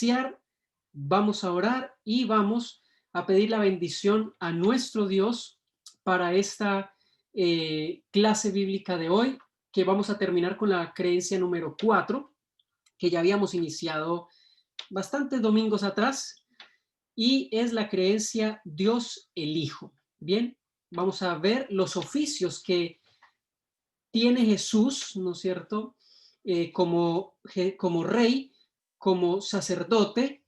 iniciar, vamos a orar y vamos a pedir la bendición a nuestro Dios para esta clase bíblica de hoy, que vamos a terminar con la creencia número 4, que ya habíamos iniciado bastantes domingos atrás, y es la creencia Dios el Hijo. Bien, vamos a ver los oficios que tiene Jesús, ¿no es cierto? Como rey, como sacerdote.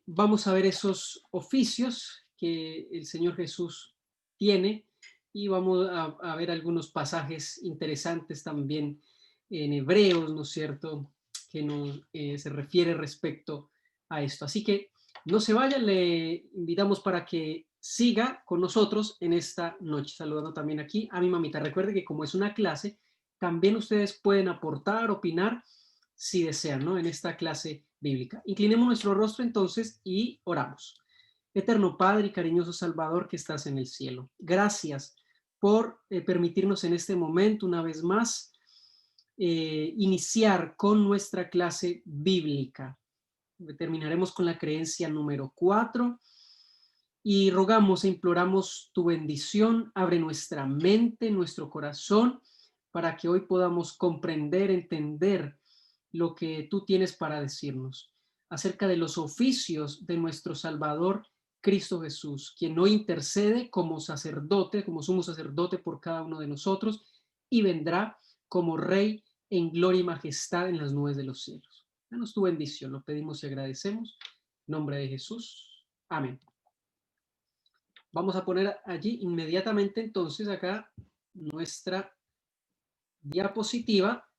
Vamos a ver esos oficios que el Señor Jesús tiene y vamos a ver algunos pasajes interesantes también en Hebreos, ¿no es cierto?, que se refiere respecto a esto. Así que no se vaya, le invitamos para que siga con nosotros en esta noche. Saludando también aquí a mi mamita. Recuerde que como es una clase, también ustedes pueden aportar, opinar, si desean, ¿no?, en esta clase bíblica. Inclinemos nuestro rostro entonces y oramos. Eterno Padre y cariñoso Salvador que estás en el cielo, gracias por permitirnos en este momento una vez más iniciar con nuestra clase bíblica. Terminaremos con la creencia número 4 y rogamos e imploramos tu bendición. Abre nuestra mente, nuestro corazón, para que hoy podamos comprender, entender lo que tú tienes para decirnos acerca de los oficios de nuestro Salvador Cristo Jesús, quien hoy intercede como sacerdote, como sumo sacerdote por cada uno de nosotros, y vendrá como Rey en gloria y majestad en las nubes de los cielos. Danos tu bendición, lo pedimos y agradecemos. En nombre de Jesús. Amén. Vamos a poner allí inmediatamente entonces acá nuestra diapositiva.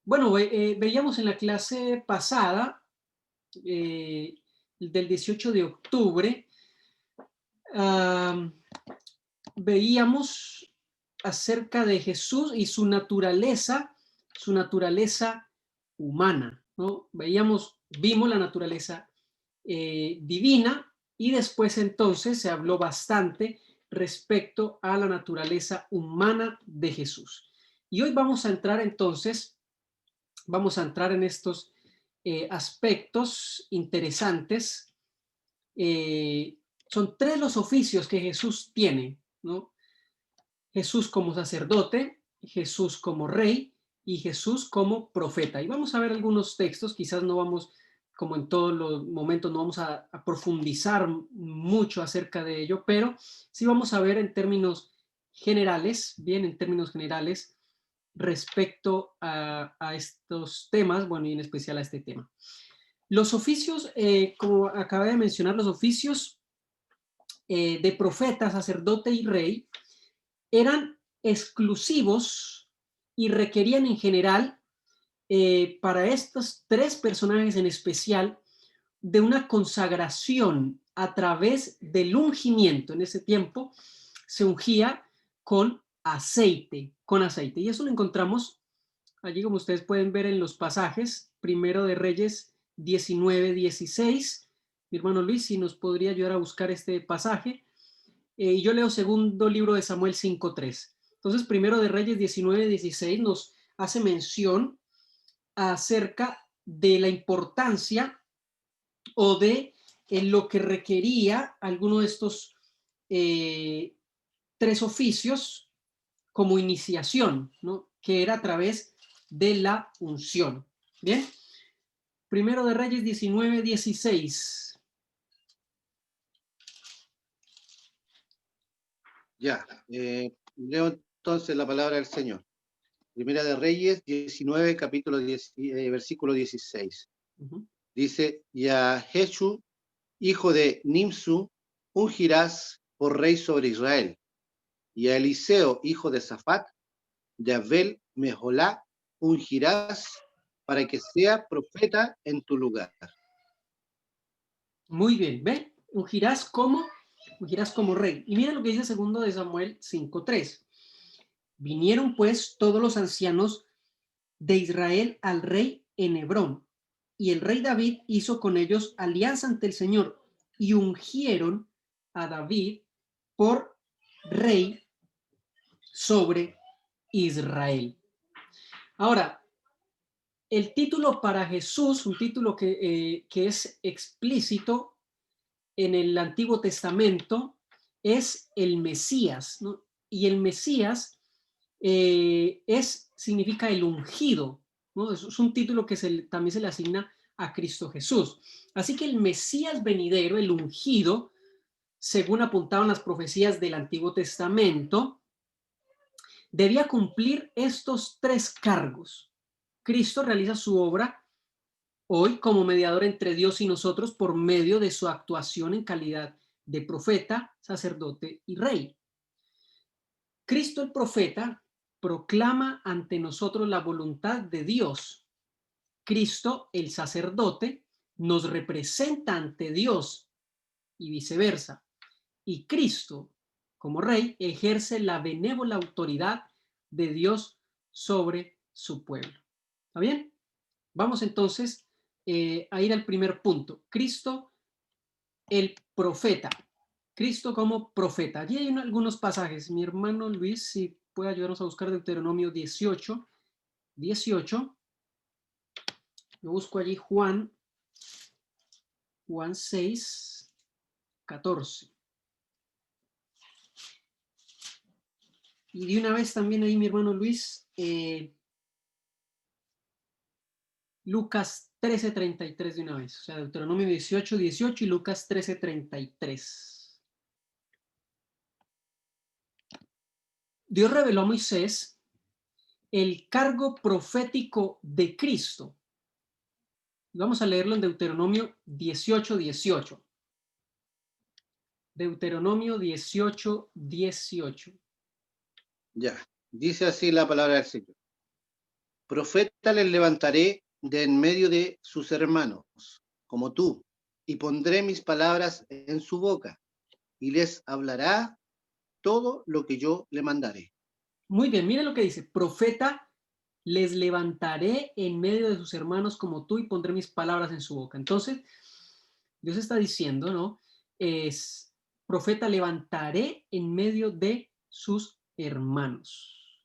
Bueno, veíamos en la clase pasada, del 18 de octubre, veíamos acerca de Jesús y su naturaleza humana, ¿no? Vimos la naturaleza divina, y después entonces se habló bastante respecto a la naturaleza humana de Jesús. Y hoy vamos a entrar entonces, en estos aspectos interesantes. Son tres los oficios que Jesús tiene, ¿no? Jesús como sacerdote, Jesús como rey y Jesús como profeta. Y vamos a ver algunos textos, quizás no vamos, como en todos los momentos, no vamos a profundizar mucho acerca de ello, pero sí vamos a ver en términos generales, respecto a estos temas, bueno, y en especial a este tema. Los oficios, como acabé de mencionar, los oficios de profeta, sacerdote y rey eran exclusivos y requerían en general, para estos tres personajes en especial, de una consagración a través del ungimiento. En ese tiempo se ungía con aceite, y eso lo encontramos allí, como ustedes pueden ver en los pasajes. Primero de Reyes 19:16. Mi hermano Luis, si nos podría ayudar a buscar este pasaje. Y yo leo segundo libro de Samuel 5:3. Entonces, primero de Reyes 19:16 nos hace mención acerca de la importancia o de lo que requería alguno de estos tres oficios como iniciación, ¿no?, que era a través de la unción. Bien, primero de Reyes 19:16. Ya, leo entonces la palabra del Señor. Primera de Reyes 19, capítulo 10, versículo 16. Dice: y a Jesús, hijo de Nimsu, ungirás por rey sobre Israel, y a Eliseo, hijo de Safat, de Abel Meholá, ungirás para que sea profeta en tu lugar. Muy bien, ¿ve? Ungirás como rey. Y mira lo que dice segundo de Samuel 5:3. Vinieron pues todos los ancianos de Israel al rey en Hebrón, y el rey David hizo con ellos alianza ante el Señor, y ungieron a David por rey sobre Israel. Ahora, el título para Jesús, un título que es explícito en el Antiguo Testamento, es el Mesías, ¿no? Y el Mesías significa el ungido, ¿no? Es un título que también se le asigna a Cristo Jesús. Así que el Mesías venidero, el ungido, según apuntaban las profecías del Antiguo Testamento, debía cumplir estos tres cargos. Cristo realiza su obra hoy como mediador entre Dios y nosotros por medio de su actuación en calidad de profeta, sacerdote y rey. Cristo el profeta proclama ante nosotros la voluntad de Dios. Cristo el sacerdote nos representa ante Dios y viceversa. Y Cristo, como rey, ejerce la benévola autoridad de Dios sobre su pueblo. ¿Está bien? Vamos entonces a ir al primer punto. Cristo, el profeta. Cristo como profeta. Allí hay algunos pasajes. Mi hermano Luis, si puede ayudarnos a buscar Deuteronomio 18. Yo busco allí Juan 6, 14. Y de una vez también ahí mi hermano Luis, Lucas 13:33 de una vez. O sea, Deuteronomio 18:18 y Lucas 13:33. Dios reveló a Moisés el cargo profético de Cristo. Vamos a leerlo en Deuteronomio 18:18. Deuteronomio 18:18. Ya, dice así la palabra del Señor. Profeta les levantaré de en medio de sus hermanos, como tú, y pondré mis palabras en su boca, y les hablará todo lo que yo le mandaré. Muy bien, mire lo que dice. Profeta les levantaré en medio de sus hermanos como tú y pondré mis palabras en su boca. Entonces, Dios está diciendo, ¿no? Es profeta levantaré en medio de sus hermanos.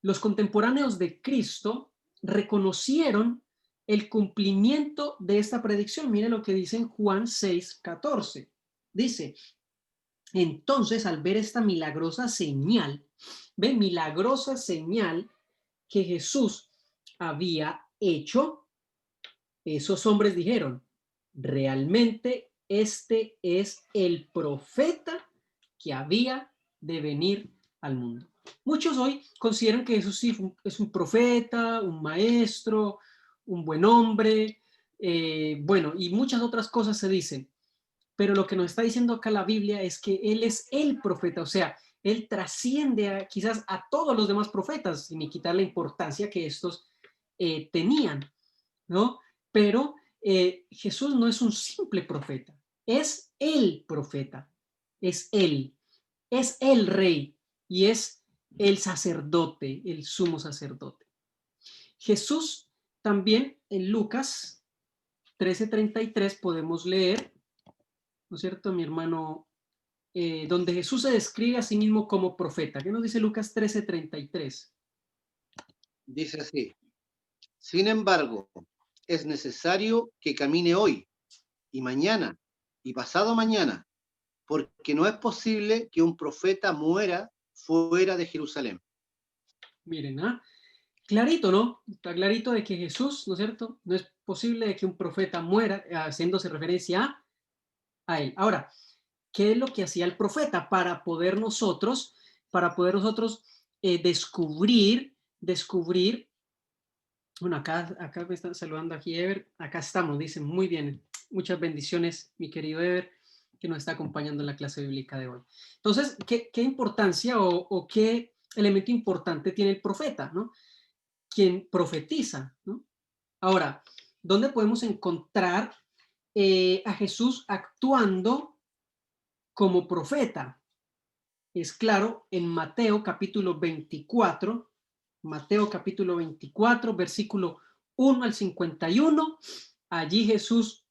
Los contemporáneos de Cristo reconocieron el cumplimiento de esta predicción. Mire lo que dice en Juan 6:14. Dice, entonces al ver esta milagrosa señal, milagrosa señal que Jesús había hecho, esos hombres dijeron, realmente este es el profeta que había de venir al mundo. Muchos hoy consideran que Jesús sí es un profeta, un maestro, un buen hombre, bueno, y muchas otras cosas se dicen. Pero lo que nos está diciendo acá la Biblia es que Él es el profeta, o sea, Él trasciende quizás a todos los demás profetas, sin quitar la importancia que estos tenían, ¿no? Pero Jesús no es un simple profeta, es el profeta, es el rey y es el sacerdote, el sumo sacerdote. Jesús también en Lucas 13:33 podemos leer, ¿no es cierto, mi hermano? Donde Jesús se describe a sí mismo como profeta. ¿Qué nos dice Lucas 13:33? Dice así, sin embargo, es necesario que camine hoy y mañana y pasado mañana, porque no es posible que un profeta muera fuera de Jerusalén. Miren, clarito, ¿no? Está clarito de que Jesús, ¿no es cierto? No es posible que un profeta muera, haciéndose referencia a él. Ahora, ¿qué es lo que hacía el profeta para poder nosotros descubrir, bueno, acá me están saludando aquí Ever, acá estamos, dicen, muy bien, muchas bendiciones, mi querido Ever, que nos está acompañando en la clase bíblica de hoy. Entonces, ¿qué importancia o qué elemento importante tiene el profeta, ¿no? Quien profetiza, ¿no? Ahora, ¿dónde podemos encontrar a Jesús actuando como profeta? Es claro, en Mateo capítulo 24, versículo 1 al 51, allí Jesús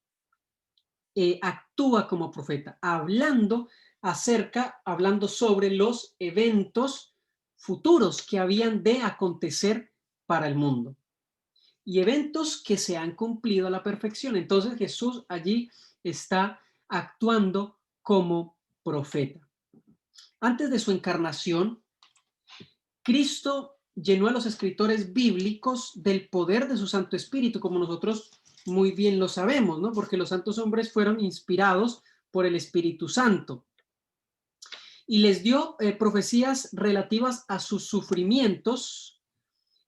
actúa como profeta, hablando sobre los eventos futuros que habían de acontecer para el mundo. y eventos que se han cumplido a la perfección. Entonces Jesús allí está actuando como profeta. Antes de su encarnación, Cristo llenó a los escritores bíblicos del poder de su Santo Espíritu, como nosotros muy bien lo sabemos, ¿no? Porque los santos hombres fueron inspirados por el Espíritu Santo. Y les dio profecías relativas a sus sufrimientos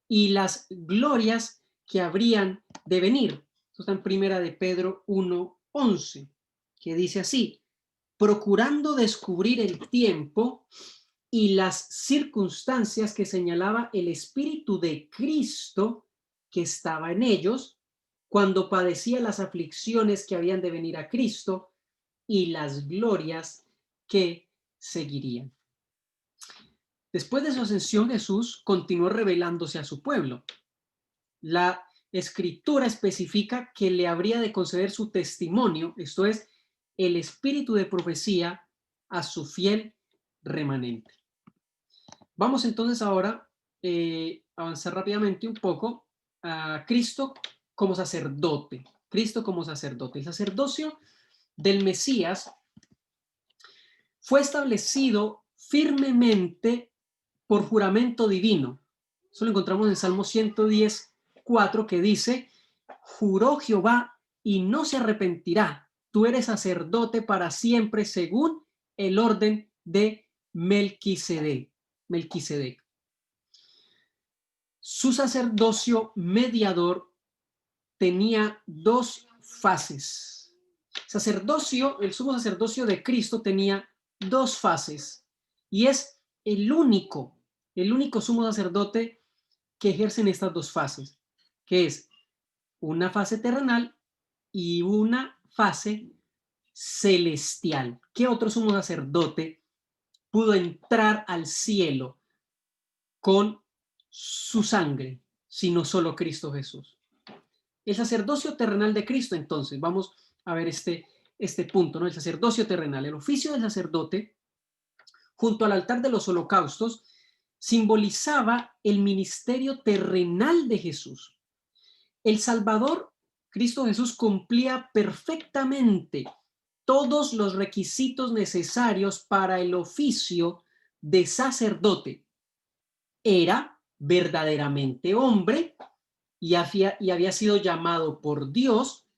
y las glorias que habrían de venir. Esto está en Primera de Pedro 1:11, que dice así: procurando descubrir el tiempo y las circunstancias que señalaba el Espíritu de Cristo que estaba en ellos cuando padecía las aflicciones que habían de venir a Cristo y las glorias que seguirían. Después de su ascensión, Jesús continuó revelándose a su pueblo. La Escritura especifica que le habría de conceder su testimonio, esto es, el espíritu de profecía, a su fiel remanente. Vamos entonces ahora a avanzar rápidamente un poco a Cristo como sacerdote. Cristo como sacerdote. El sacerdocio del Mesías fue establecido firmemente por juramento divino. Eso lo encontramos en Salmo 110:4, que dice: juró Jehová y no se arrepentirá, tú eres sacerdote para siempre según el orden de Melquisedec. Su sacerdocio mediador tenía dos fases. El sumo sacerdocio de Cristo tenía dos fases y es el único sumo sacerdote que ejerce en estas dos fases, que es una fase terrenal y una fase celestial. ¿Qué otro sumo sacerdote pudo entrar al cielo con su sangre, sino solo Cristo Jesús? El sacerdocio terrenal de Cristo, entonces, vamos a ver este punto, ¿no? El sacerdocio terrenal, el oficio del sacerdote, junto al altar de los holocaustos, simbolizaba el ministerio terrenal de Jesús. El Salvador, Cristo Jesús, cumplía perfectamente todos los requisitos necesarios para el oficio de sacerdote. Era verdaderamente hombre y había sido llamado por Dios,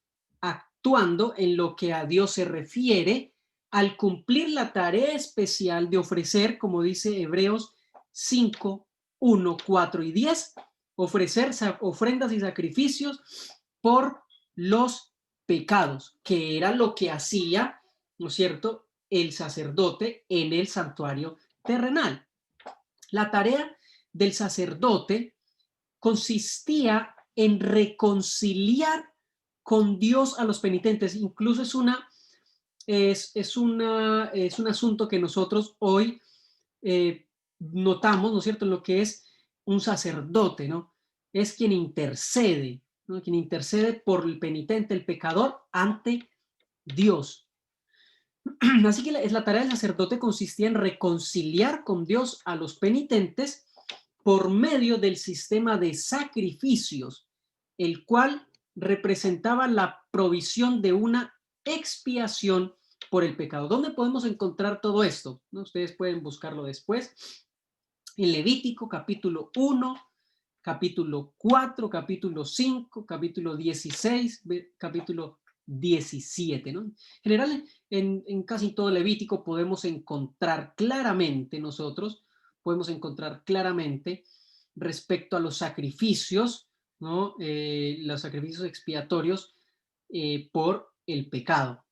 actuando en lo que a Dios se refiere, al cumplir la tarea especial de ofrecer, como dice Hebreos 5:1, 4 y 10, ofrecer ofrendas y sacrificios por los pecados, que era lo que hacía, ¿no es cierto?, el sacerdote en el santuario terrenal. La tarea del sacerdote consistía en reconciliar con Dios a los penitentes. Incluso es un asunto que nosotros hoy notamos, ¿no es cierto?, en lo que es un sacerdote, ¿no? Es quien intercede, ¿no? Quien intercede por el penitente, el pecador, ante Dios. Así que la tarea del sacerdote consistía en reconciliar con Dios a los penitentes por medio del sistema de sacrificios, el cual representaba la provisión de una expiación por el pecado. ¿Dónde podemos encontrar todo esto? ¿No? Ustedes pueden buscarlo después. En Levítico capítulo 1, capítulo 4, capítulo 5, capítulo 16, capítulo 17, ¿no? En general, en casi todo Levítico podemos encontrar claramente respecto a los sacrificios, ¿no? Los sacrificios expiatorios por el pecado.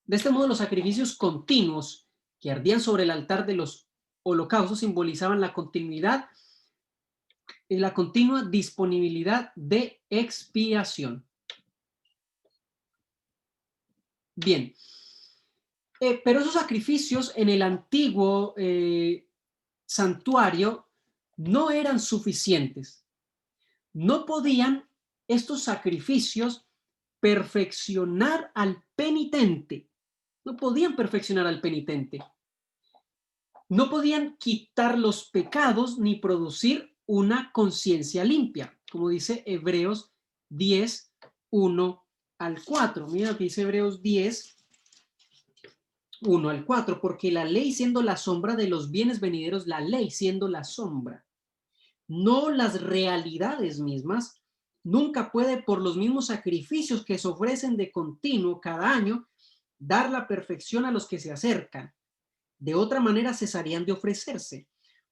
De este modo, los sacrificios continuos que ardían sobre el altar de los holocaustos simbolizaban la continuidad y la continua disponibilidad de expiación. Bien, pero esos sacrificios en el antiguo santuario no eran suficientes. No podían estos sacrificios perfeccionar al penitente. No podían perfeccionar al penitente. No podían quitar los pecados ni producir una conciencia limpia. como dice Hebreos 10, 1 al 4. Mira lo que dice Hebreos 10, 1 al 4, porque la ley siendo la sombra de los bienes venideros, la ley siendo la sombra, no las realidades mismas, nunca puede por los mismos sacrificios que se ofrecen de continuo cada año, dar la perfección a los que se acercan. De otra manera cesarían de ofrecerse,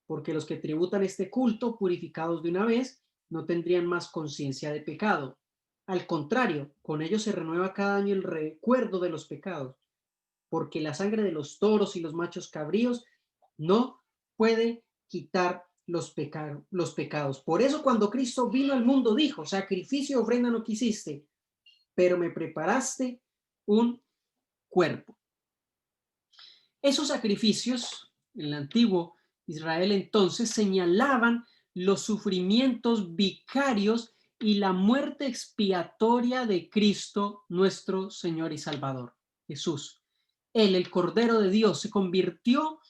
porque los que tributan este culto, purificados de una vez, no tendrían más conciencia de pecado. Al contrario, con ellos se renueva cada año el recuerdo de los pecados, porque la sangre de los toros y los machos cabríos no puede quitar los pecados. Por eso cuando Cristo vino al mundo dijo, sacrificio y ofrenda no quisiste, pero me preparaste un cuerpo. Esos sacrificios, en el antiguo Israel entonces, señalaban los sufrimientos vicarios y la muerte expiatoria de Cristo, nuestro Señor y Salvador, Jesús. Él, el Cordero de Dios, se convirtió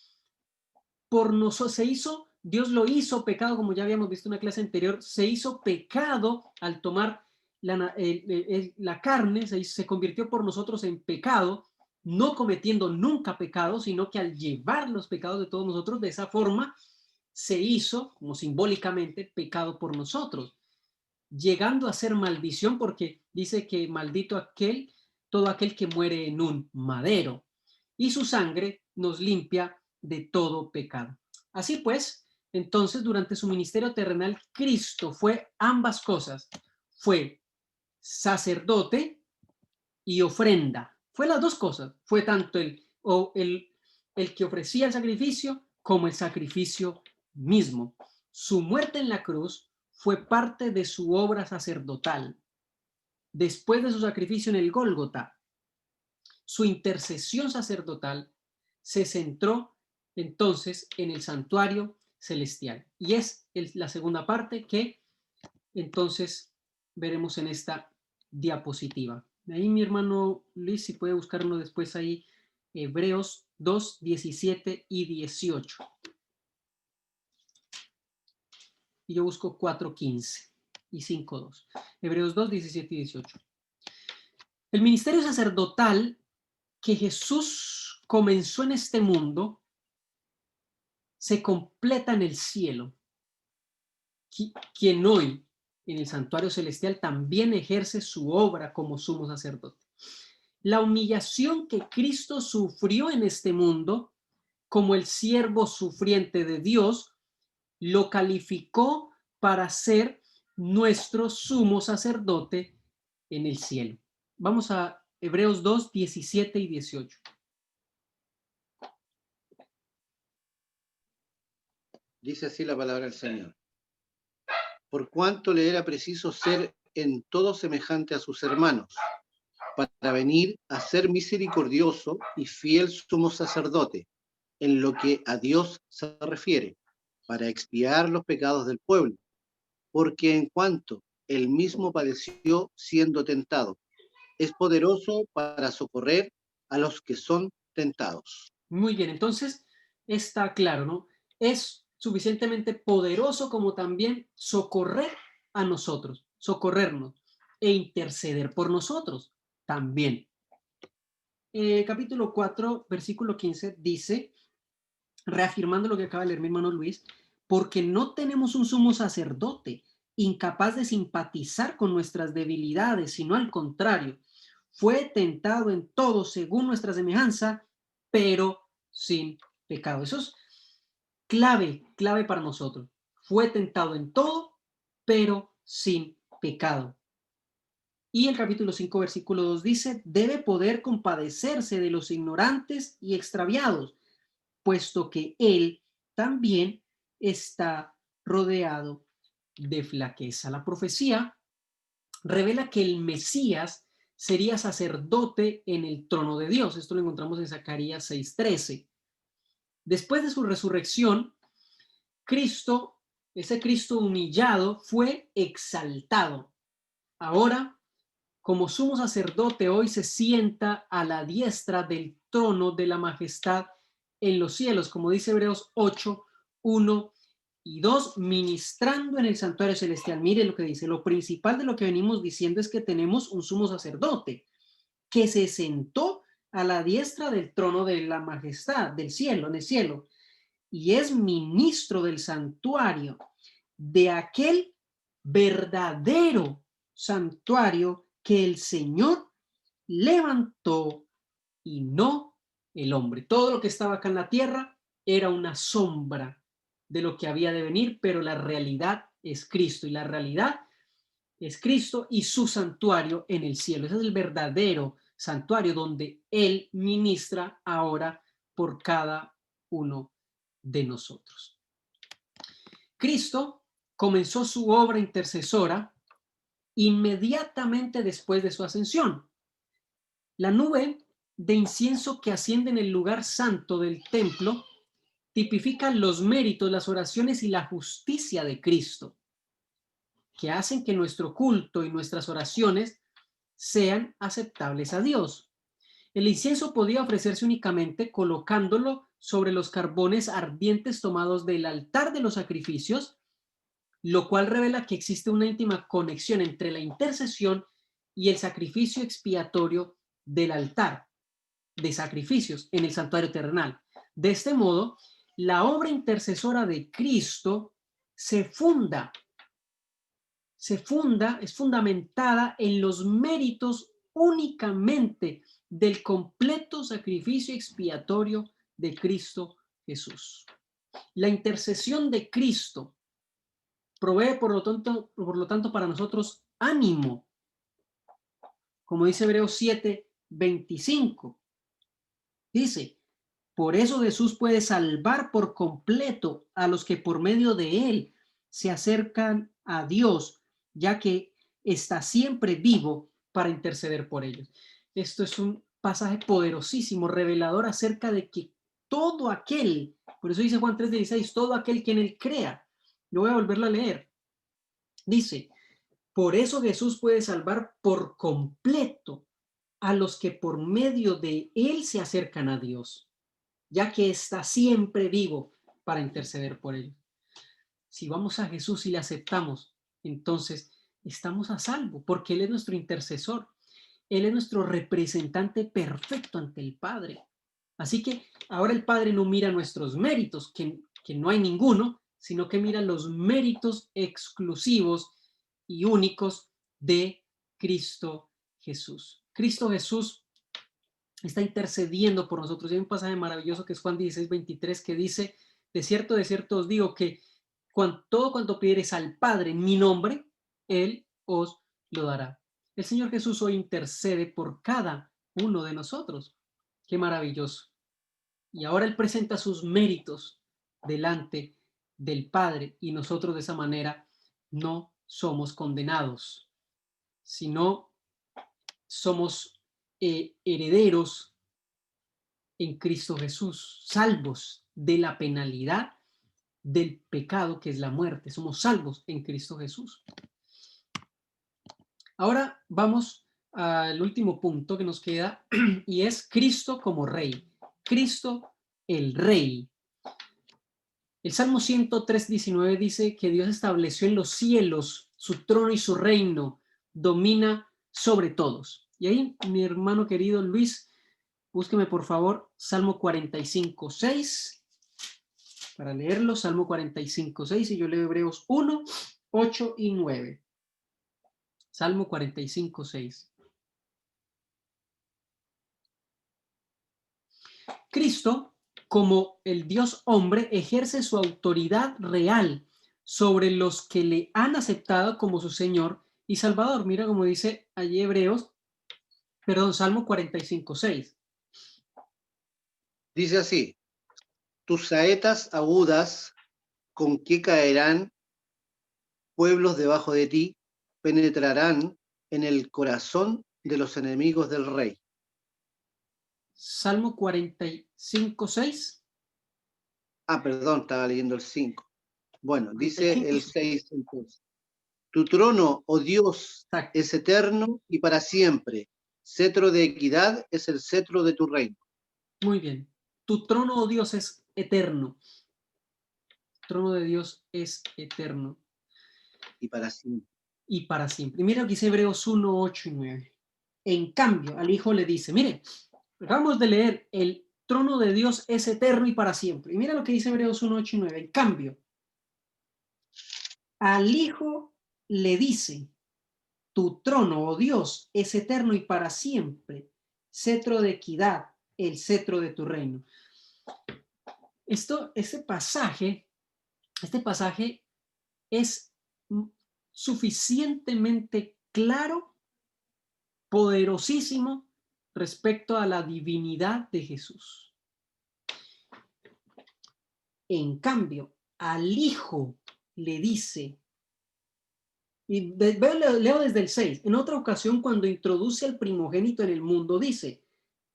por nosotros, Dios lo hizo pecado, como ya habíamos visto en una clase anterior, se hizo pecado al tomar la carne, se convirtió por nosotros en pecado, no cometiendo nunca pecado, sino que al llevar los pecados de todos nosotros, de esa forma se hizo, como simbólicamente, pecado por nosotros, llegando a ser maldición, porque dice que maldito todo aquel que muere en un madero, y su sangre nos limpia de todo pecado. Así pues, entonces, durante su ministerio terrenal, Cristo fue ambas cosas. Fue sacerdote y ofrenda. Fue las dos cosas. Fue tanto el que ofrecía el sacrificio como el sacrificio mismo. Su muerte en la cruz fue parte de su obra sacerdotal. Después de su sacrificio en el Gólgota, su intercesión sacerdotal se centró entonces en el santuario celestial. Y es la segunda parte que entonces veremos en esta diapositiva. Ahí mi hermano Luis, si puede buscarlo después ahí, Hebreos 2, 17 y 18. Y yo busco 4, 15 y 5, 2. Hebreos 2, 17 y 18. El ministerio sacerdotal que Jesús comenzó en este mundo se completa en el cielo, quien hoy en el santuario celestial también ejerce su obra como sumo sacerdote. La humillación que Cristo sufrió en este mundo como el siervo sufriente de Dios lo calificó para ser nuestro sumo sacerdote en el cielo. Vamos a Hebreos 2, 17 y 18. Dice así la palabra del Señor. Por cuanto le era preciso ser en todo semejante a sus hermanos, para venir a ser misericordioso y fiel sumo sacerdote, en lo que a Dios se refiere, para expiar los pecados del pueblo, porque en cuanto él mismo padeció siendo tentado, es poderoso para socorrer a los que son tentados. Muy bien, entonces está claro, ¿no? Es suficientemente poderoso como también socorrer a nosotros, socorrernos e interceder por nosotros también. Capítulo 4, versículo 15 dice, reafirmando lo que acaba de leer mi hermano Luis, porque no tenemos un sumo sacerdote incapaz de simpatizar con nuestras debilidades, sino al contrario, fue tentado en todo según nuestra semejanza, pero sin pecado. Eso es clave para nosotros. Fue tentado en todo, pero sin pecado. Y el capítulo 5, versículo 2 dice, debe poder compadecerse de los ignorantes y extraviados, puesto que él también está rodeado de flaqueza. La profecía revela que el Mesías sería sacerdote en el trono de Dios. Esto lo encontramos en Zacarías 6:13. Después de su resurrección, Cristo, ese Cristo humillado, fue exaltado. Ahora, como sumo sacerdote, hoy se sienta a la diestra del trono de la majestad en los cielos, como dice Hebreos 8, 1 y 2, ministrando en el santuario celestial. Mire lo que dice, lo principal de lo que venimos diciendo es que tenemos un sumo sacerdote que se sentó a la diestra del trono de la majestad del cielo, en el cielo, y es ministro del santuario, de aquel verdadero santuario que el Señor levantó y no el hombre. Todo lo que estaba acá en la tierra era una sombra de lo que había de venir, pero la realidad es Cristo, y la realidad es Cristo y su santuario en el cielo. Ese es el verdadero santuario donde Él ministra ahora por cada uno de nosotros. Cristo comenzó su obra intercesora inmediatamente después de su ascensión. La nube de incienso que asciende en el lugar santo del templo tipifica los méritos, las oraciones y la justicia de Cristo, que hacen que nuestro culto y nuestras oraciones sean aceptables a Dios. El incienso podía ofrecerse únicamente colocándolo sobre los carbones ardientes tomados del altar de los sacrificios, lo cual revela que existe una íntima conexión entre la intercesión y el sacrificio expiatorio del altar de sacrificios en el santuario terrenal. De este modo, la obra intercesora de Cristo es fundamentada en los méritos únicamente del completo sacrificio expiatorio de Cristo Jesús. La intercesión de Cristo provee, por lo tanto, para nosotros ánimo, como dice Hebreos 7:25. Dice, por eso Jesús puede salvar por completo a los que por medio de él se acercan a Dios, ya que está siempre vivo para interceder por ellos. Esto es un pasaje poderosísimo, revelador acerca de que todo aquel, por eso dice Juan 3:16, todo aquel que en él crea. Yo voy a volverlo a leer. Dice, por eso Jesús puede salvar por completo a los que por medio de él se acercan a Dios, ya que está siempre vivo para interceder por ellos. Si vamos a Jesús y le aceptamos, entonces estamos a salvo, porque Él es nuestro intercesor. Él es nuestro representante perfecto ante el Padre. Así que ahora el Padre no mira nuestros méritos, que no hay ninguno, sino que mira los méritos exclusivos y únicos de Cristo Jesús. Cristo Jesús está intercediendo por nosotros. Y hay un pasaje maravilloso que es Juan 16:23 que dice, de cierto os digo que todo cuanto pidiereis al Padre en mi nombre, Él os lo dará. El Señor Jesús hoy intercede por cada uno de nosotros. Qué maravilloso. Y ahora Él presenta sus méritos delante del Padre y nosotros de esa manera no somos condenados, sino somos herederos en Cristo Jesús, salvos de la penalidad del pecado que es la muerte. Somos salvos en Cristo Jesús. Ahora vamos al último punto que nos queda y es Cristo como Rey. Cristo el Rey. El Salmo 103:19 dice que Dios estableció en los cielos su trono y su reino domina sobre todos. Y ahí, mi hermano querido Luis, búsqueme por favor Salmo 45:6 para leerlo. Salmo 45:6 y yo leo Hebreos 1, 8 y 9. Salmo 45:6. Cristo, como el Dios hombre, ejerce su autoridad real sobre los que le han aceptado como su Señor y Salvador. Mira como dice allí Salmo 45:6. Dice así, tus saetas agudas, ¿con qué caerán pueblos debajo de ti? Penetrarán en el corazón de los enemigos del rey. Salmo 45:6. Perdón, estaba leyendo el 5. Bueno, 45. dice el 6 entonces. Tu trono, oh Dios, Exacto. es eterno y para siempre. Cetro de equidad es el cetro de tu reino. Muy bien. Tu trono, oh Dios, es eterno. trono de Dios es eterno. Y para siempre. Y para siempre. Y mira lo que dice Hebreos 1, 8 y 9. En cambio, al Hijo le dice, mire, acabamos de leer, el trono de Dios es eterno y para siempre. Y mira lo que dice Hebreos 1, 8 y 9. En cambio, al Hijo le dice, tu trono, oh Dios, es eterno y para siempre, cetro de equidad, el cetro de tu reino. Este pasaje es suficientemente claro, poderosísimo respecto a la divinidad de Jesús. En cambio, al Hijo le dice, y leo desde el 6, en otra ocasión cuando introduce al primogénito en el mundo dice,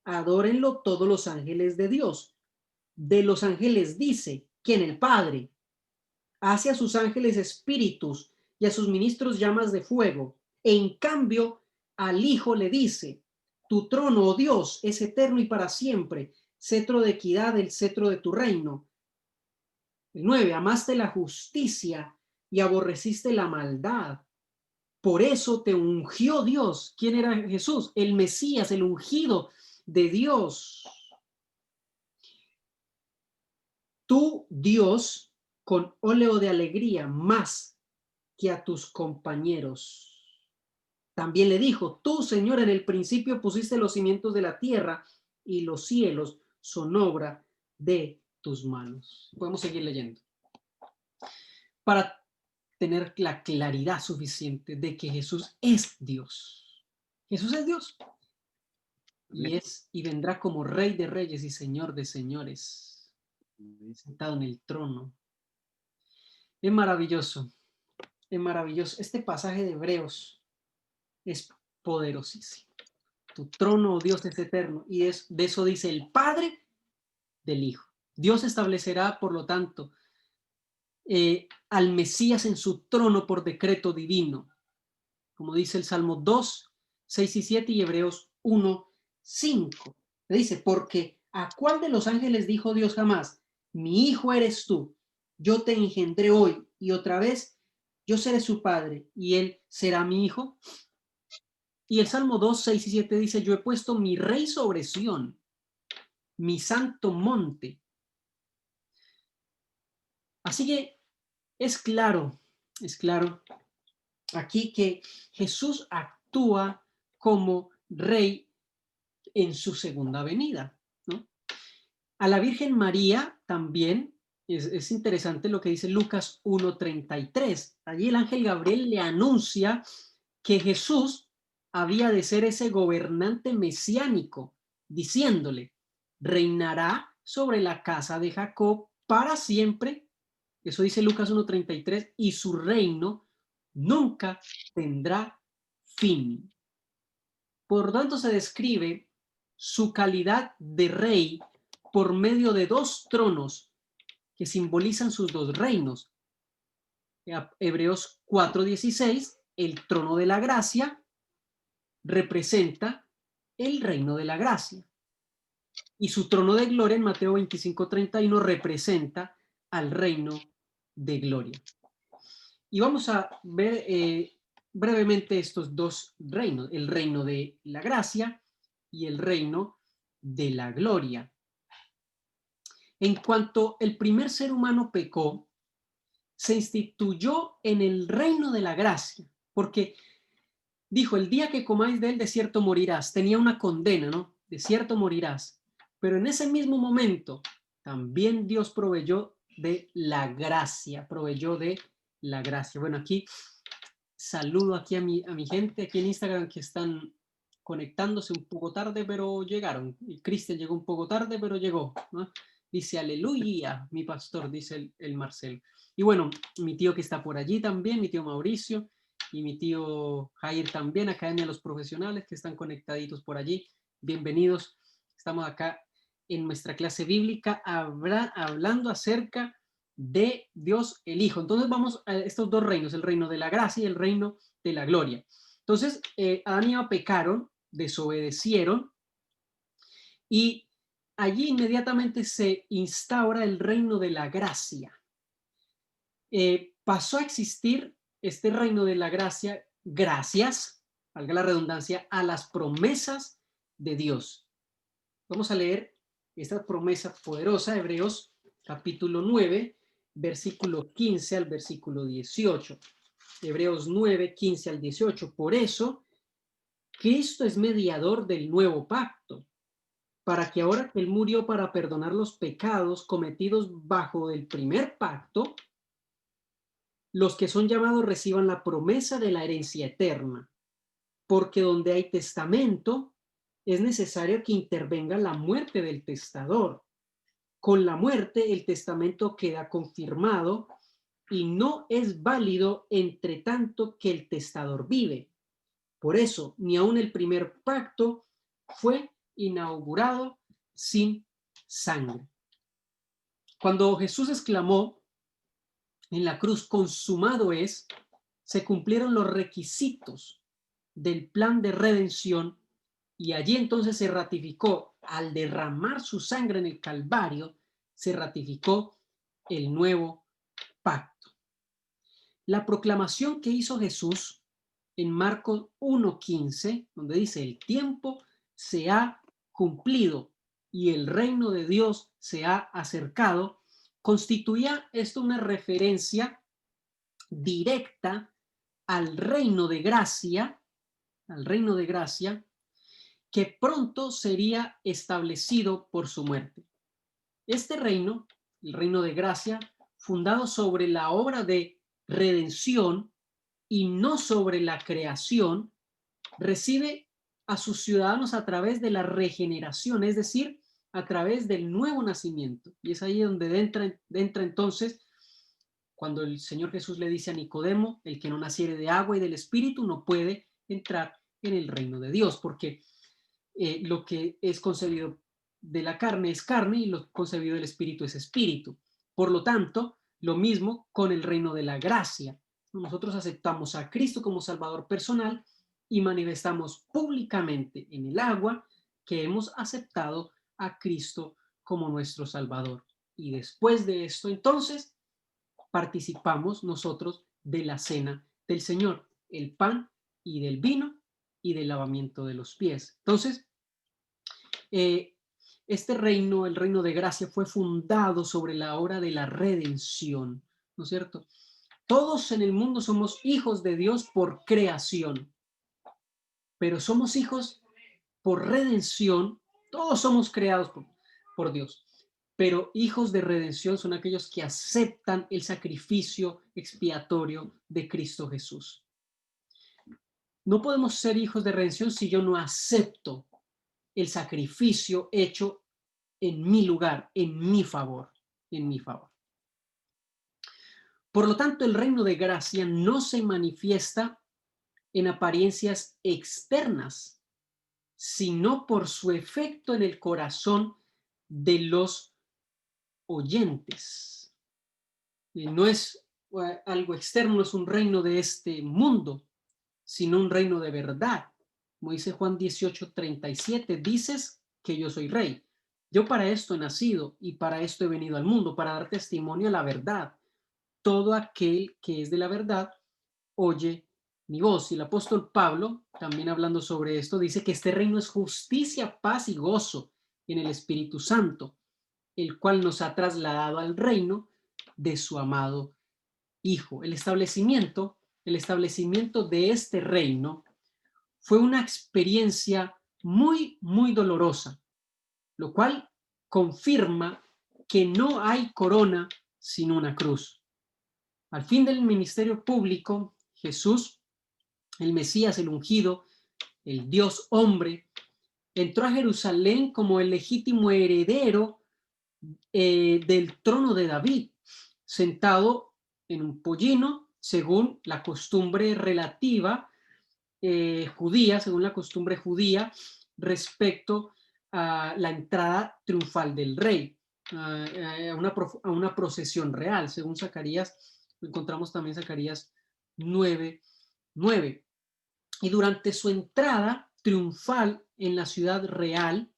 adórenlo todos los ángeles de Dios. De los ángeles dice, ¿quién? El Padre. Hace a sus ángeles espíritus y a sus ministros llamas de fuego. En cambio, al Hijo le dice, tu trono, oh Dios, es eterno y para siempre, cetro de equidad, el cetro de tu reino. El 9, amaste la justicia y aborreciste la maldad. Por eso te ungió Dios. ¿Quién era Jesús? El Mesías, el ungido de Dios. Tú, Dios, con óleo de alegría más que a tus compañeros. También le dijo, tú, Señor, en el principio pusiste los cimientos de la tierra y los cielos son obra de tus manos. Podemos seguir leyendo. Para tener la claridad suficiente de que Jesús es Dios. Jesús es Dios. Y vendrá como Rey de Reyes y Señor de Señores, sentado en el trono. Es maravilloso. Es maravilloso. Este pasaje de Hebreos es poderosísimo. Tu trono, oh Dios, es eterno. Y de eso dice el Padre del Hijo. Dios establecerá, por lo tanto, al Mesías en su trono por decreto divino. Como dice el Salmo 2, 6 y 7 y Hebreos 1, 5. Le dice, porque ¿a cuál de los ángeles dijo Dios jamás? Mi hijo eres tú, yo te engendré hoy y otra vez yo seré su padre y él será mi hijo. Y el Salmo 2, 6 y 7 dice, yo he puesto mi rey sobre Sión, mi santo monte. Así que es claro aquí que Jesús actúa como rey en su segunda venida, ¿no? A la Virgen María también es interesante lo que dice Lucas 1:33. Allí el ángel Gabriel le anuncia que Jesús había de ser ese gobernante mesiánico, diciéndole, reinará sobre la casa de Jacob para siempre. Eso dice Lucas 1:33, y su reino nunca tendrá fin. Por tanto, se describe su calidad de rey por medio de dos tronos que simbolizan sus dos reinos. Hebreos 4:16, el trono de la gracia representa el reino de la gracia. Y su trono de gloria en Mateo 25:31 representa al reino de gloria. Y vamos a ver brevemente estos dos reinos, el reino de la gracia y el reino de la gloria. En cuanto el primer ser humano pecó, se instituyó en el reino de la gracia, porque dijo, el día que comáis de él, de cierto morirás. Tenía una condena, ¿no? De cierto morirás. Pero en ese mismo momento, también Dios proveyó de la gracia, Bueno, aquí saludo aquí a mi gente, aquí en Instagram, que están conectándose un poco tarde, pero llegaron. Y Cristian llegó un poco tarde, pero llegó, ¿no? Dice, aleluya, mi pastor, dice el Marcelo. Y bueno, mi tío que está por allí también, mi tío Mauricio, y mi tío Jair también, Academia de los Profesionales, que están conectaditos por allí. Bienvenidos. Estamos acá en nuestra clase bíblica hablando acerca de Dios el Hijo. Entonces vamos a estos dos reinos, el reino de la gracia y el reino de la gloria. Entonces, Adán y Eva pecaron, desobedecieron, y allí inmediatamente se instaura el reino de la gracia. pasó a existir este reino de la gracia gracias, valga la redundancia, a las promesas de Dios. Vamos a leer esta promesa poderosa, Hebreos capítulo 9, versículo 15 al versículo 18. Hebreos 9, 15 al 18. Por eso, Cristo es mediador del nuevo pacto, para que ahora que Él murió para perdonar los pecados cometidos bajo el primer pacto, los que son llamados reciban la promesa de la herencia eterna. Porque donde hay testamento, es necesario que intervenga la muerte del testador. Con la muerte, el testamento queda confirmado y no es válido entre tanto que el testador vive. Por eso, ni aun el primer pacto fue inaugurado sin sangre. Cuando Jesús exclamó en la cruz, consumado es, se cumplieron los requisitos del plan de redención y allí entonces se ratificó, al derramar su sangre en el Calvario, se ratificó el nuevo pacto. La proclamación que hizo Jesús en Marcos 1:15, donde dice, el tiempo se ha cumplido y el reino de Dios se ha acercado, constituía esto una referencia directa al reino de gracia, que pronto sería establecido por su muerte. Este reino, el reino de gracia, fundado sobre la obra de redención y no sobre la creación, recibe a sus ciudadanos a través de la regeneración, es decir, a través del nuevo nacimiento. Y es ahí donde entra entonces cuando el Señor Jesús le dice a Nicodemo, el que no naciere de agua y del Espíritu no puede entrar en el reino de Dios, porque lo que es concebido de la carne es carne y lo concebido del Espíritu es espíritu. Por lo tanto, lo mismo con el reino de la gracia. Nosotros aceptamos a Cristo como Salvador personal y manifestamos públicamente en el agua que hemos aceptado a Cristo como nuestro Salvador. Y después de esto, entonces, participamos nosotros de la cena del Señor, el pan y del vino y del lavamiento de los pies. Entonces, este reino, el reino de gracia, fue fundado sobre la obra de la redención, ¿no es cierto? Todos en el mundo somos hijos de Dios por creación, pero somos hijos por redención. Todos somos creados por Dios, pero hijos de redención son aquellos que aceptan el sacrificio expiatorio de Cristo Jesús. No podemos ser hijos de redención si yo no acepto el sacrificio hecho en mi lugar, en mi favor, en mi favor. Por lo tanto, el reino de gracia no se manifiesta en apariencias externas, sino por su efecto en el corazón de los oyentes. No es algo externo, no es un reino de este mundo, sino un reino de verdad. Como dice Juan 18:37, dices que yo soy rey. Yo para esto he nacido y para esto he venido al mundo, para dar testimonio a la verdad. Todo aquel que es de la verdad oye mi voz. Y el apóstol Pablo, también hablando sobre esto, dice que este reino es justicia, paz y gozo en el Espíritu Santo, el cual nos ha trasladado al reino de su amado Hijo. El establecimiento de este reino fue una experiencia muy, muy dolorosa, lo cual confirma que no hay corona sin una cruz. Al fin del ministerio público, Jesús, el Mesías, el ungido, el Dios hombre, entró a Jerusalén como el legítimo heredero del trono de David, sentado en un pollino, según la costumbre relativa judía, según la costumbre judía, respecto a la entrada triunfal del rey, a una procesión real, según Zacarías, lo encontramos también en Zacarías 9:9. Y durante su entrada triunfal en la ciudad real,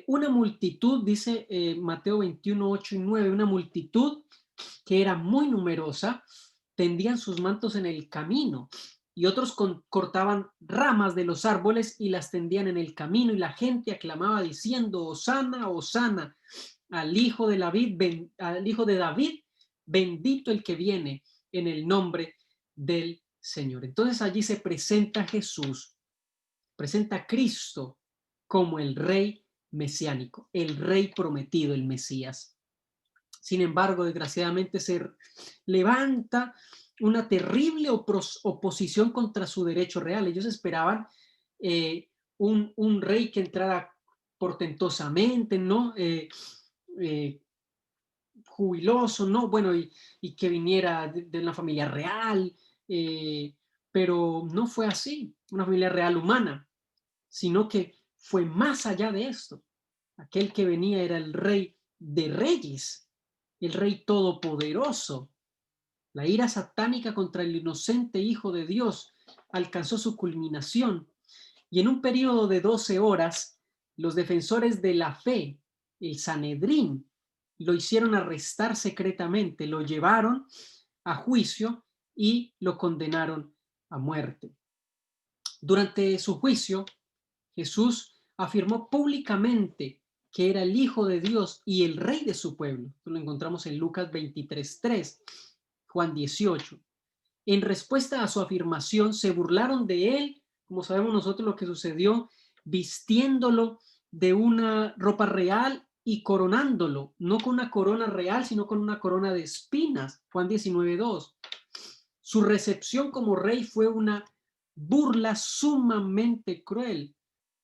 una multitud, dice Mateo 21:8 y 9, una multitud que era muy numerosa, tendían sus mantos en el camino, y otros cortaban ramas de los árboles y las tendían en el camino, y la gente aclamaba diciendo: Hosana, Hosana, al hijo de David, bendito el que viene en el nombre del Señor. Entonces allí se presenta Jesús, presenta a Cristo como el rey mesiánico, el rey prometido, el Mesías. Sin embargo, desgraciadamente se levanta una terrible oposición contra su derecho real. Ellos esperaban un rey que entrara portentosamente, ¿no? Jubiloso, ¿no? Bueno, y que viniera de una familia real, pero no fue así, una familia real humana, sino que fue más allá de esto. Aquel que venía era el rey de reyes, el rey todopoderoso. La ira satánica contra el inocente Hijo de Dios alcanzó su culminación, y en un periodo de 12 horas, los defensores de la fe, el Sanedrín, lo hicieron arrestar secretamente, lo llevaron a juicio y lo condenaron a muerte. Durante su juicio, Jesús afirmó públicamente que era el Hijo de Dios y el Rey de su pueblo. Esto lo encontramos en Lucas 23:3, Juan 18. En respuesta a su afirmación, se burlaron de él, como sabemos nosotros lo que sucedió, vistiéndolo de una ropa real y coronándolo, no con una corona real, sino con una corona de espinas. Juan 19:2. Su recepción como rey fue una burla sumamente cruel.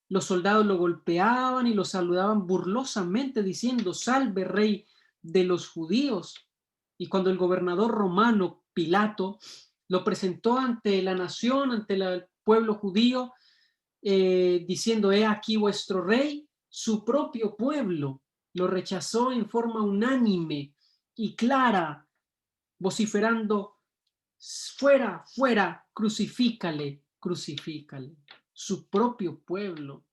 Los soldados lo golpeaban y lo saludaban burlosamente, diciendo: Salve, rey de los judíos. Y cuando el gobernador romano, Pilato, lo presentó ante la nación, ante el pueblo judío, diciendo: He aquí vuestro rey, su propio pueblo lo rechazó en forma unánime y clara, vociferando: fuera, fuera, crucifícale, crucifícale. Su propio pueblo,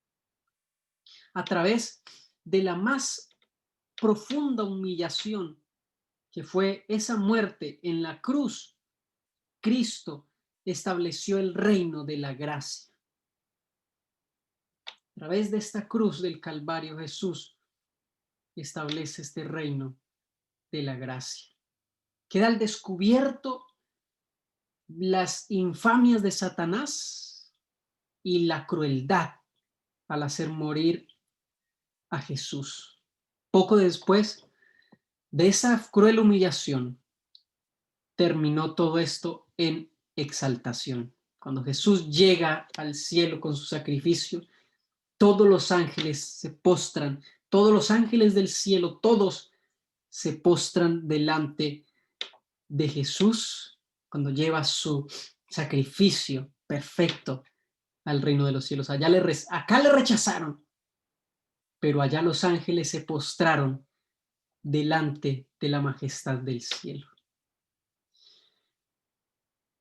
a través de la más profunda humillación, que fue esa muerte en la cruz, Cristo estableció el reino de la gracia. A través de esta cruz del Calvario, Jesús establece este reino de la gracia. Queda al descubierto las infamias de Satanás y la crueldad al hacer morir a Jesús. Poco después de esa cruel humillación, terminó todo esto en exaltación. Cuando Jesús llega al cielo con su sacrificio, todos los ángeles se postran, todos los ángeles del cielo, todos se postran delante de Jesús cuando lleva su sacrificio perfecto al reino de los cielos. Acá le rechazaron, pero allá los ángeles se postraron delante de la majestad del cielo.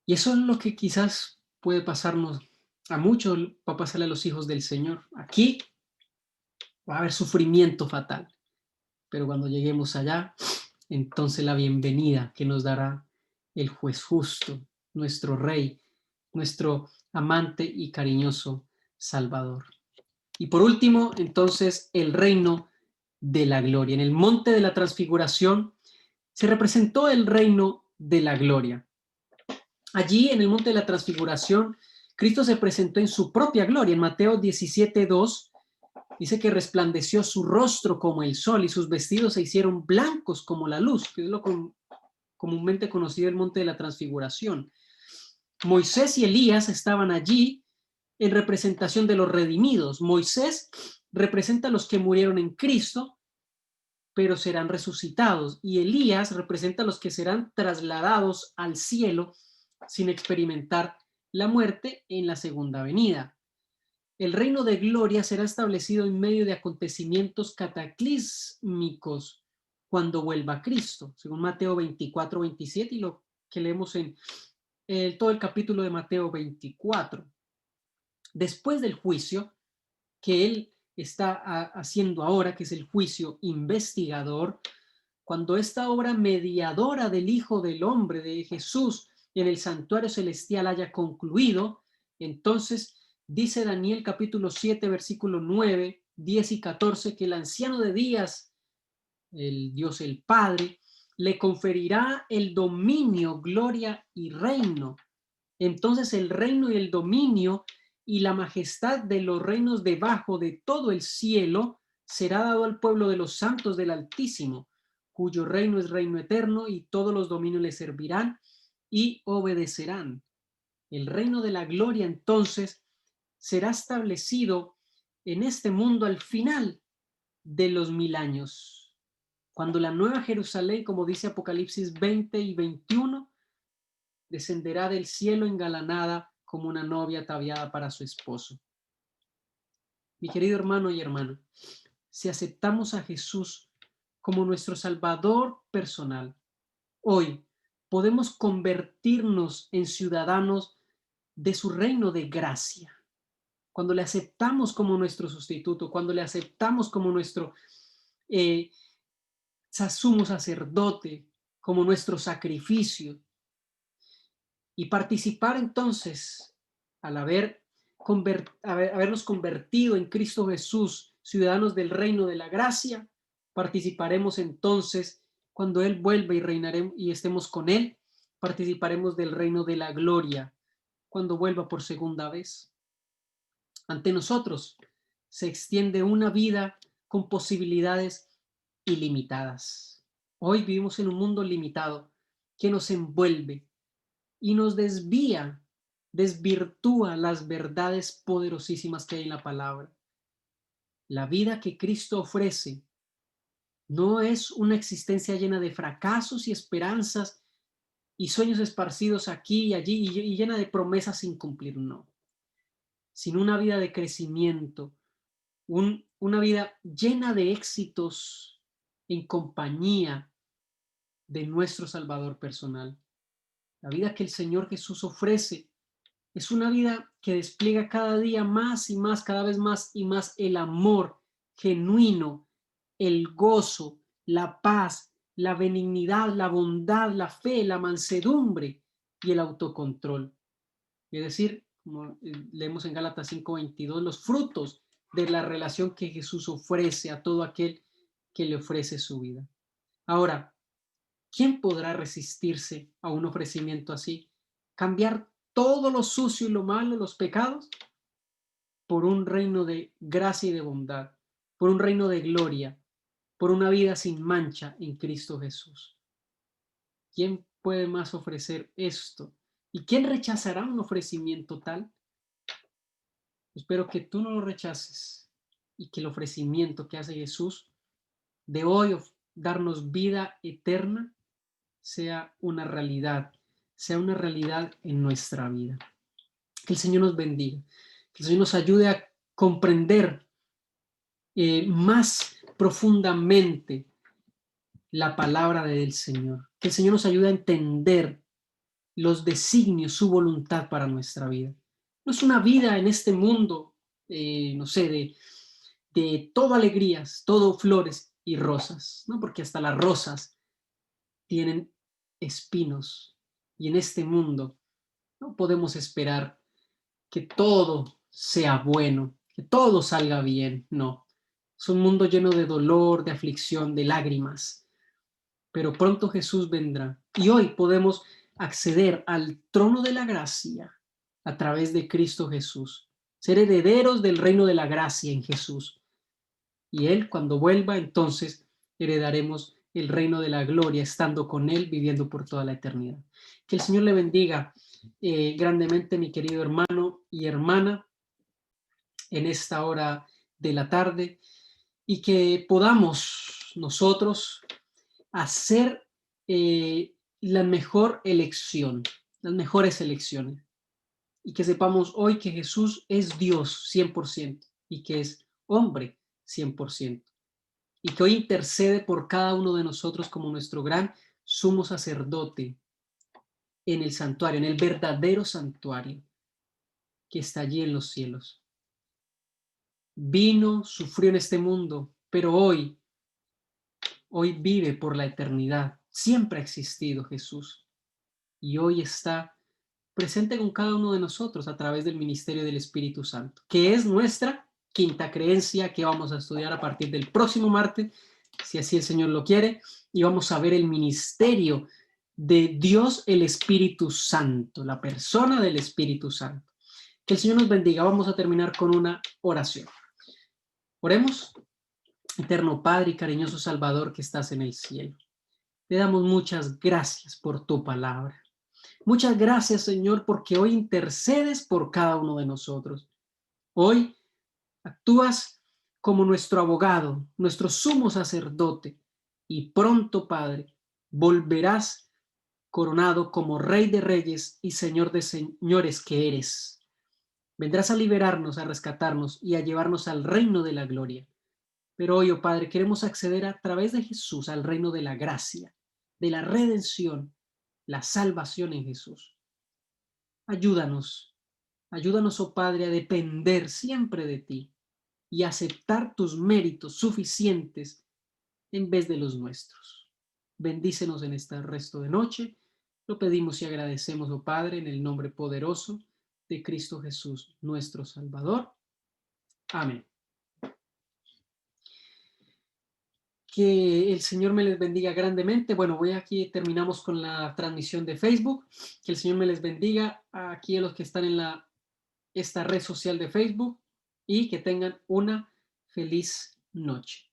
Y eso es lo que quizás puede pasarnos a muchos, va a pasarle a los hijos del Señor. Aquí va a haber sufrimiento fatal, pero cuando lleguemos allá, entonces la bienvenida que nos dará el juez justo, nuestro Rey, nuestro amante y cariñoso Salvador. Y por último, entonces, el reino de la gloria. En el monte de la transfiguración se representó el reino de la gloria. Allí, en el monte de la transfiguración, Cristo se presentó en su propia gloria. En Mateo 17:2 dice que resplandeció su rostro como el sol y sus vestidos se hicieron blancos como la luz, que es lo comúnmente conocido el monte de la transfiguración. Moisés y Elías estaban allí en representación de los redimidos. Moisés representa a los que murieron en Cristo, pero serán resucitados, y Elías representa a los que serán trasladados al cielo sin experimentar la muerte en la segunda venida. El reino de gloria será establecido en medio de acontecimientos cataclísmicos cuando vuelva Cristo, según Mateo 24:27 y lo que leemos en todo el capítulo de Mateo 24. Después del juicio que él está haciendo ahora, que es el juicio investigador, Cuando esta obra mediadora del Hijo del Hombre, de Jesús, en el santuario celestial haya concluido, entonces dice Daniel capítulo 7, versículo 9, 10 y 14, que el anciano de días, el Dios el Padre, le conferirá el dominio, gloria y reino. Entonces el reino y el dominio y la majestad de los reinos debajo de todo el cielo será dado al pueblo de los santos del Altísimo, cuyo reino es reino eterno, y todos los dominios le servirán y obedecerán. El reino de la gloria entonces será establecido en este mundo al final de los 1000 años, cuando la nueva Jerusalén, como dice Apocalipsis 20 y 21, descenderá del cielo engalanada como una novia ataviada para su esposo. Mi querido hermano y hermana, si aceptamos a Jesús como nuestro Salvador personal, hoy podemos convertirnos en ciudadanos de su reino de gracia. Cuando le aceptamos como nuestro sustituto, cuando le aceptamos como nuestro sumo sacerdote, como nuestro sacrificio, y participar entonces, al habernos convertido en Cristo Jesús, ciudadanos del reino de la gracia, participaremos entonces, cuando Él vuelva y reinaremos y estemos con Él, participaremos del reino de la gloria, cuando vuelva por segunda vez. Ante nosotros se extiende una vida con posibilidades ilimitadas. Hoy vivimos en un mundo limitado que nos envuelve y nos desvirtúa las verdades poderosísimas que hay en la palabra. La vida que Cristo ofrece no es una existencia llena de fracasos y esperanzas y sueños esparcidos aquí y allí y llena de promesas sin cumplir, no, sino una vida de crecimiento, una vida llena de éxitos en compañía de nuestro Salvador personal. La vida que el Señor Jesús ofrece es una vida que despliega cada día más y más, cada vez más y más el amor genuino, el gozo, la paz, la benignidad, la bondad, la fe, la mansedumbre y el autocontrol. Es decir, como leemos en Gálatas 5:22, los frutos de la relación que Jesús ofrece a todo aquel que le ofrece su vida. Ahora, ¿quién podrá resistirse a un ofrecimiento así? ¿Cambiar todo lo sucio y lo malo, los pecados, por un reino de gracia y de bondad, por un reino de gloria, por una vida sin mancha en Cristo Jesús? ¿Quién puede más ofrecer esto? ¿Y quién rechazará un ofrecimiento tal? Espero que tú no lo rechaces y que el ofrecimiento que hace Jesús de hoy darnos vida eterna sea una realidad en nuestra vida. Que el Señor nos bendiga, que el Señor nos ayude a comprender más profundamente la palabra del Señor, que el Señor nos ayude a entender los designios, su voluntad para nuestra vida. No es una vida en este mundo, no sé, de todo alegrías, todo flores y rosas, ¿no? Porque hasta las rosas tienen espinos y en este mundo no podemos esperar que todo sea bueno, que todo salga bien, no. Es un mundo lleno de dolor, de aflicción, de lágrimas, pero pronto Jesús vendrá y hoy podemos acceder al trono de la gracia a través de Cristo Jesús, ser herederos del reino de la gracia en Jesús. Y Él, cuando vuelva, entonces heredaremos el reino de la gloria, estando con Él, viviendo por toda la eternidad. Que el Señor le bendiga grandemente, mi querido hermano y hermana, en esta hora de la tarde, y que podamos nosotros hacer la mejor elección, las mejores elecciones, y que sepamos hoy que Jesús es Dios 100% y que es hombre 100%, y que hoy intercede por cada uno de nosotros como nuestro gran sumo sacerdote en el santuario, en el verdadero santuario que está allí en los cielos. Vino, sufrió en este mundo, pero hoy hoy vive por la eternidad. Siempre ha existido Jesús y hoy está presente con cada uno de nosotros a través del ministerio del Espíritu Santo, que es nuestra quinta creencia que vamos a estudiar a partir del próximo martes, si así el Señor lo quiere, y vamos a ver el ministerio de Dios el Espíritu Santo, la persona del Espíritu Santo. Que el Señor nos bendiga. Vamos a terminar con una oración. Oremos. Eterno Padre y cariñoso Salvador que estás en el cielo, te damos muchas gracias por tu palabra. Muchas gracias, Señor, porque hoy intercedes por cada uno de nosotros. Hoy actúas como nuestro abogado, nuestro sumo sacerdote, y pronto, Padre, volverás coronado como Rey de Reyes y Señor de Señores que eres. Vendrás a liberarnos, a rescatarnos y a llevarnos al reino de la gloria. Pero hoy, oh Padre, queremos acceder a través de Jesús al reino de la gracia, de la redención, la salvación en Jesús. Ayúdanos, ayúdanos, oh Padre, a depender siempre de ti y aceptar tus méritos suficientes en vez de los nuestros. Bendícenos en este resto de noche. Lo pedimos y agradecemos, oh Padre, en el nombre poderoso de Cristo Jesús, nuestro Salvador. Amén. Que el Señor me les bendiga grandemente. Bueno, terminamos con la transmisión de Facebook. Que el Señor me les bendiga aquí a los que están en esta red social de Facebook y que tengan una feliz noche.